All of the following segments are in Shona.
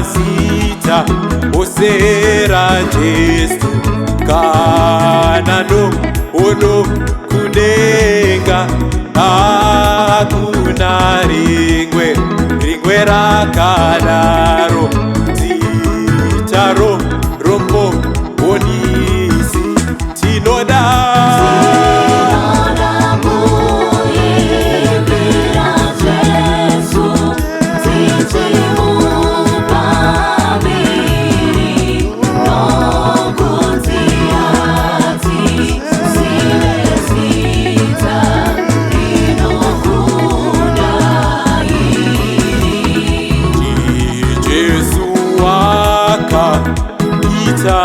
mazita osera Jesu kanano ono kudenga hakuna ringwe rakadaro dzitaro rombo onisi tinoda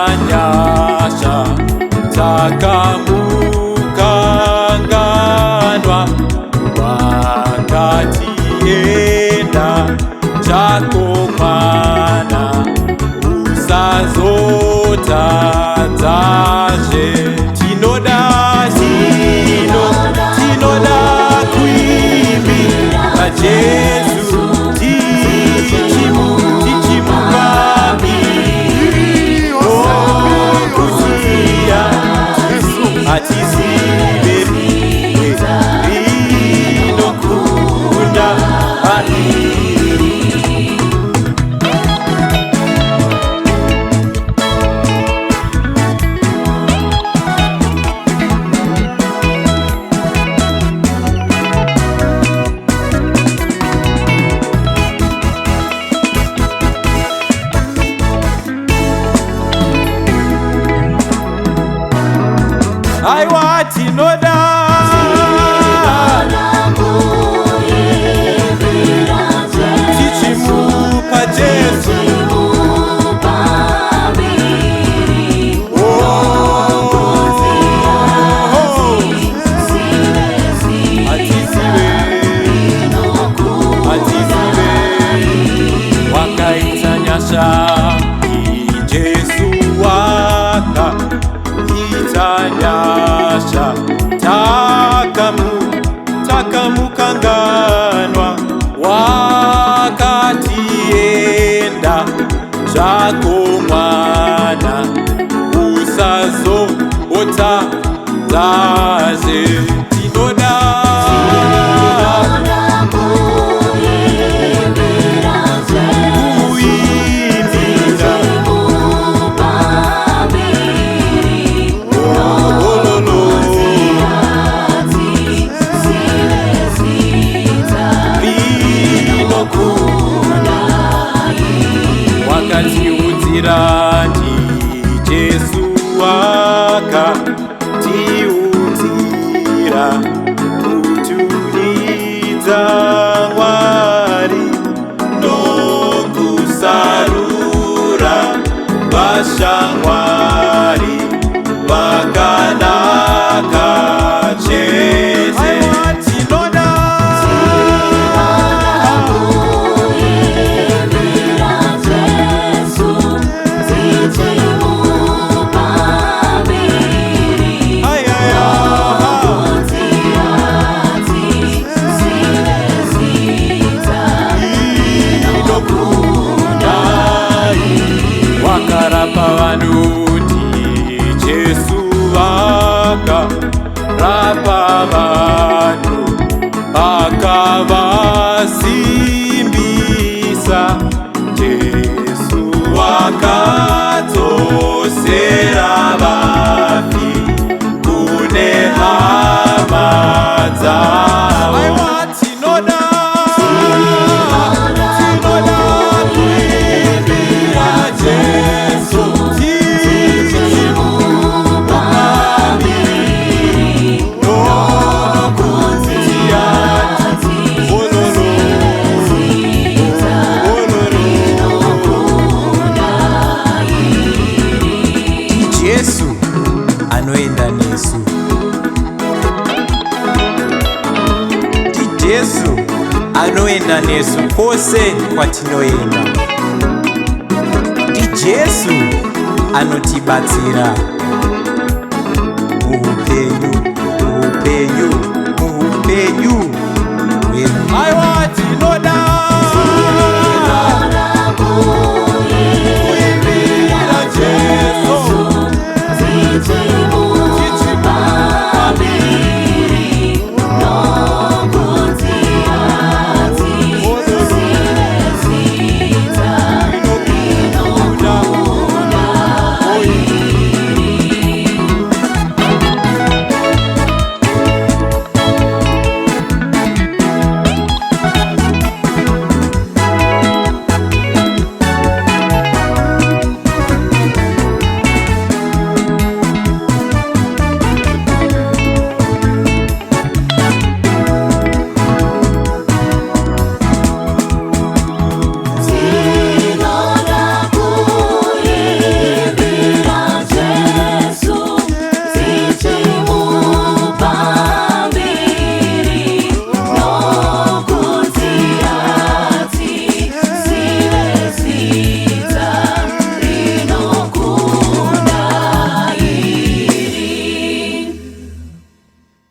itanyasha takamukanganwa wakatienda chako mwana usazotadzazve tinoda kuimbira Jesu aiwa tinoda tichimupa Jesu wakaitanyasha Jesu waka itanyasha takamukanganwa wakatienda chako mwana usazotadzazve tinoda wakatiudzirani Jesu wakatiudzira kuturidza Mwari nokusarura vashamwari vakanaka chese tinoda wakarapa vanoti Jesu vakarapa vanhu akavasimbisa Jesu wakadzosera vafi kune hama dzavo tinoda kuimbira Jesu Jesu anoenda nesu, Jesu anoenda nesu kwose kwatinoenda, Jesu anotibatsira.